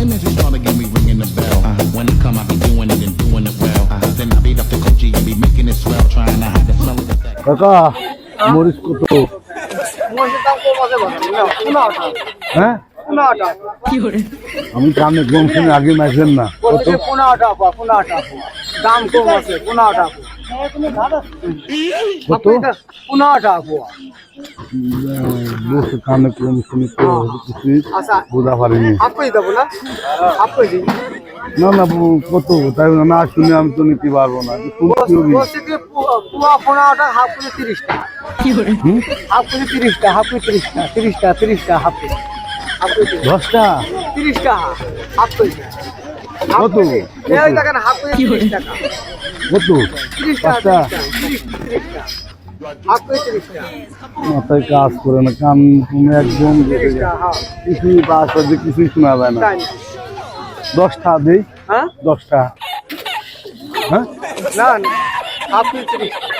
soon as you start again, we ringing the bell. When it come, I be doing it and doing it well. Then I beat up the Gucci and be making it swell, trying to hide the smell of the fact. কাকা মরিচ কত? হ্যাঁ আমি কানে কম শুনে আগে মাইছেন না কত? দাম কম আছে 15 টাকা কত? 15 টাকা বসে কানে কম শুনে তো কিছু বোঝা পারিনি। আপনি দেবো না আপনি দিন না না কত তাই না শুনে আমি তো নিতে পারবো না। বলছি কি পুয়া 15 টাকা হাফ করে 30 টাকা হাফ করে 30 টাকা হাফ করে 30 টাকা 30 টাকা 30 টাকা হাফ করে 10টা 30 টাকা হাফ করে কত? এই দেখেন হাফ করে 30 টাকা কত? 30 টাকা 5টা 30 টাকা হাফ করে 30 টাকা মাথায় কাজ করে না, কান তুমি একদম 30 টাকা হ্যাঁ কিছুই বাস বাজে কিছুই শোনা যায় না। তাই 10টা দেই হ্যাঁ 10টা হ্যাঁ না হাফ করে 30 টাকা